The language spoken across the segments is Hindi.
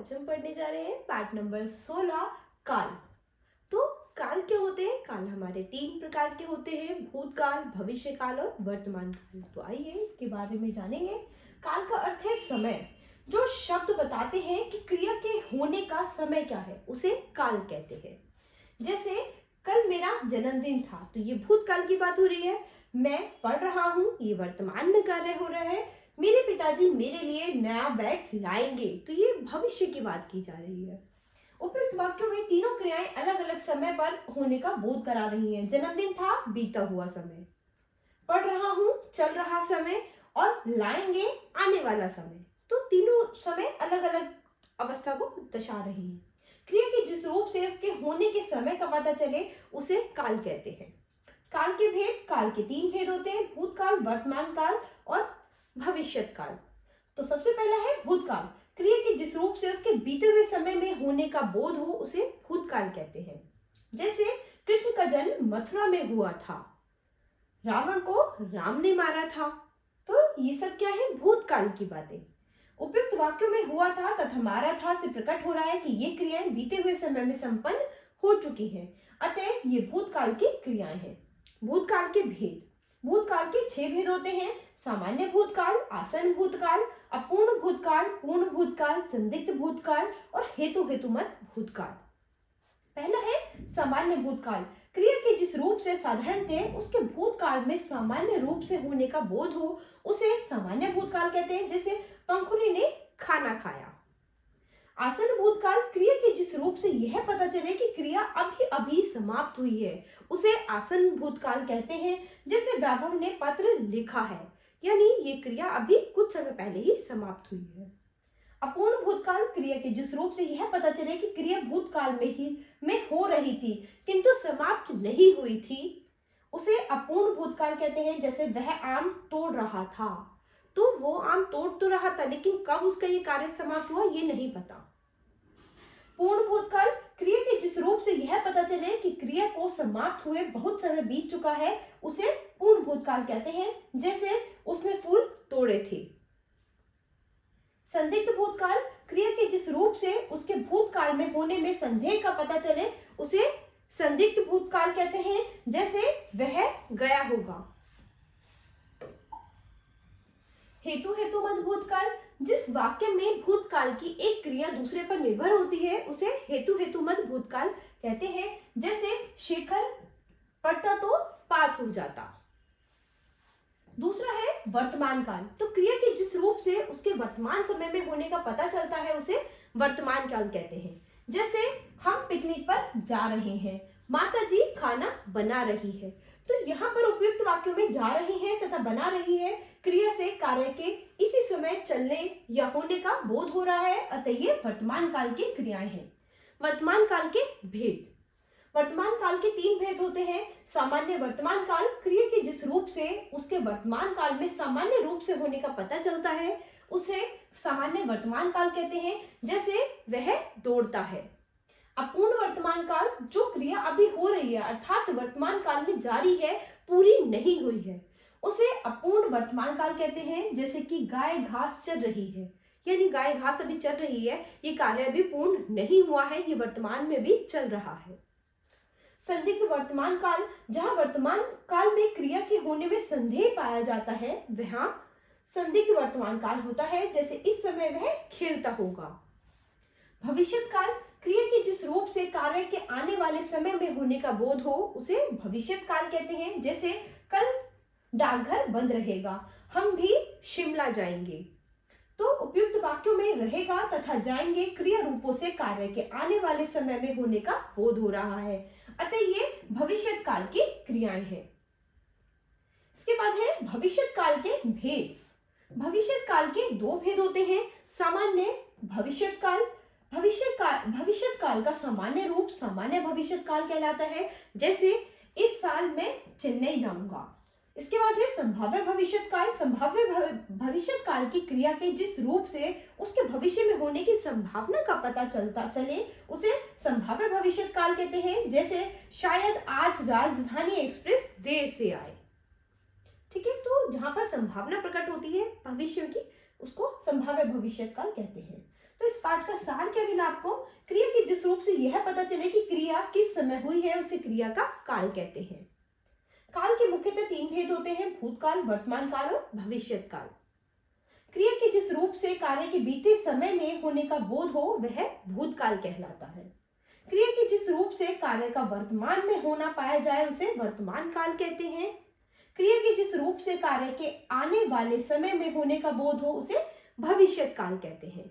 आज हम पढ़ने जा रहे हैं पाठ नंबर 16 काल। तो काल क्या होते हैं? काल हमारे 3 प्रकार के होते हैं, भूतकाल, भविष्य काल और वर्तमान काल। तो आइए इसके बारे में जानेंगे। काल का अर्थ है समय। जो शब्द बताते हैं कि क्रिया के होने का समय क्या है, उसे काल कहते हैं। जैसे कल मेरा जन्मदिन था, तो ये भूतकाल की बात हो रही है। मैं पढ़ रहा हूँ, ये वर्तमान में कार्य हो रहा है। मेरे पिताजी मेरे लिए नया बैट लाएंगे, तो ये भविष्य की बात की जा रही है। उपयुक्त वाक्यों में तीनों क्रियाएं अलग अलग समय पर होने का बोध करा रही हैं। जन्मदिन था, बीता हुआ समय। पढ़ रहा हूँ, चल रहा समय। और लाएंगे, आने वाला समय। तो तीनों समय अलग अलग अवस्था को दर्शा रही है। क्रिया के जिस रूप से उसके होने के समय का पता चले, उसे काल कहते हैं। काल के भेद, काल के 3 भेद होते हैं, भूतकाल, वर्तमान काल और भविष्यत काल। तो सबसे पहला है भूतकाल। क्रिया के जिस रूप से उसके बीते हुए समय में होने का बोध हो, उसे भूतकाल कहते हैं। जैसे कृष्ण का जन्म मथुरा में हुआ था, रावण को राम ने मारा था। तो ये सब क्या है? भूतकाल की बातें। उपयुक्त वाक्यों में हुआ था तथा मारा था से प्रकट हो रहा है कि ये क्रियाएं बीते हुए समय में संपन्न हो चुकी हैं, अतः ये भूतकाल की क्रियाएं हैं। भूतकाल के भेद। भूतकाल के 6 भेद होते हैं, सामान्य भूतकाल, आसन भूतकाल, अपूर्ण भूतकाल, पूर्ण भूतकाल, संदिग्ध भूतकाल और हेतुमत भूतकाल। पहला है सामान्य भूतकाल। क्रिया के जिस रूप से साधारणतः उसके भूतकाल में सामान्य रूप से होने का बोध हो, उसे सामान्य भूतकाल कहते हैं। जैसे पंखुड़ी ने खाना खाया। आसन भूतकाल। क्रिया के जिस रूप से यह पता चले कि क्रिया अभी अभी समाप्त हुई है, उसे आसन भूतकाल कहते हैं। जैसे वैभव ने पत्र लिखा है, यानी ये क्रिया अभी कुछ समय पहले ही समाप्त हुई है। अपूर्ण भूतकाल। क्रिया के जिस रूप से यह पता चले कि क्रिया भूतकाल में हो रही थी किंतु समाप्त नहीं हुई थी, उसे अपूर्ण भूतकाल कहते हैं। जैसे वह आम तोड़ रहा था, तो वो आम तोड़ तो रहा था, लेकिन कब उसका ये कार्य समाप्त हुआ ये नहीं पता। पूर्ण भूतकाल। क्रिया के जिस रूप से यह पता चले कि क्रिया को समाप्त हुए बहुत समय बीत चुका है, उसे पूर्ण भूतकाल कहते हैं। जैसे उसने फूल तोड़े थे। संदिग्ध भूतकाल। क्रिया के जिस रूप से उसके भूतकाल में होने में संदेह का पता चले, उसे संदिग्ध भूतकाल कहते हैं। जैसे वह गया होगा। हेतुमत भूतकाल। जिस वाक्य में भूतकाल की एक क्रिया दूसरे पर निर्भर होती है, उसे हेतुमत भूतकाल कहते हैं। जैसे शेखर पढ़ता तो पास हो जाता। दूसरा है वर्तमान काल। तो क्रिया के जिस रूप से उसके वर्तमान समय में होने का पता चलता है, उसे वर्तमान काल कहते हैं। जैसे हम पिकनिक पर जा रहे हैं, माता जी खाना बना रही है। तो यहाँ पर उपयुक्त वाक्यों में जा रही है तथा बना रही है क्रिया से कार्य के इसी समय चलने या होने का बोध हो रहा है, अतः ये वर्तमान काल की क्रियाएं हैं। वर्तमान काल के भेद। वर्तमान काल के 3 भेद होते हैं। सामान्य वर्तमान काल। क्रिया के जिस रूप से उसके वर्तमान काल में सामान्य रूप से होने का पता चलता है, उसे सामान्य वर्तमान काल कहते हैं। जैसे वह दौड़ता है। अपूर्ण वर्तमान काल। जो क्रिया अभी हो रही है, अर्थात वर्तमान काल में जारी है, पूरी नहीं हुई है, उसे अपूर्ण वर्तमान काल कहते हैं। जैसे कि गाय घास चर रही है, यानी गाय घास अभी चल रही है, ये कार्य अभी पूर्ण नहीं हुआ है, ये वर्तमान में भी चल रहा है। संदिग्ध वर्तमान काल। जहां वर्तमान काल में क्रिया के होने में संदेह पाया जाता है, वहां संदिग्ध वर्तमान काल होता है। जैसे इस समय वह खेलता होगा। भविष्यत काल। क्रिया के जिस रूप से कार्य के आने वाले समय में होने का बोध हो, उसे भविष्यत काल कहते हैं। जैसे कल डाकघर बंद रहेगा, हम भी शिमला जाएंगे। तो उपयुक्त वाक्यों में रहेगा तथा जाएंगे क्रिया रूपों से कार्य के आने वाले समय में होने का बोध हो रहा है, अतः ये भविष्यत काल की क्रियाएं हैं। इसके बाद है भविष्यत काल के भेद। भविष्यत काल के 2 भेद होते हैं। सामान्य भविष्यत काल। भविष्यत काल का सामान्य रूप सामान्य भविष्यत काल कहलाता है। जैसे इस साल मैं चेन्नई जाऊंगा। इसके बाद है संभाव्य भविष्यत काल। संभाव्य भविष्यत काल की क्रिया के जिस रूप से उसके भविष्य में होने की संभावना का पता चले, उसे संभाव्य भविष्यत काल कहते हैं। जैसे शायद आज राजधानी एक्सप्रेस देर से आए। ठीक है, तो जहां पर संभावना प्रकट होती है भविष्य की, उसको संभाव्य भविष्यत काल कहते हैं। तो इस पाठ का सार क्या मिला आपको? क्रिया के जिस रूप से यह पता चले कि क्रिया किस समय हुई है उसे क्रिया का काल कहते हैं। काल के मुख्यतः 3 भेद होते हैं, भूतकाल, वर्तमान काल और भविष्यत काल। क्रिया के जिस रूप से कार्य के बीते समय में होने का बोध हो वह भूतकाल कहलाता है। क्रिया के जिस रूप से कार्य का वर्तमान में होना पाया जाए उसे वर्तमान काल कहते हैं। क्रिया के जिस रूप से कार्य के आने वाले समय में होने का बोध हो उसे भविष्यत काल कहते हैं।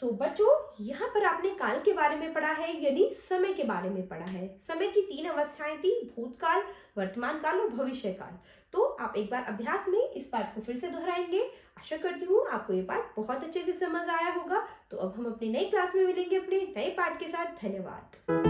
तो बच्चों, यहाँ पर आपने काल के बारे में पढ़ा है, यानी समय के बारे में पढ़ा है। समय की 3 अवस्थाएं थी, भूतकाल, वर्तमान काल और भविष्य काल। तो आप एक बार अभ्यास में इस पाठ को फिर से दोहराएंगे। आशा करती हूँ आपको ये पाठ बहुत अच्छे से समझ आया होगा। तो अब हम अपनी नई क्लास में मिलेंगे अपने नए पाठ के साथ। धन्यवाद।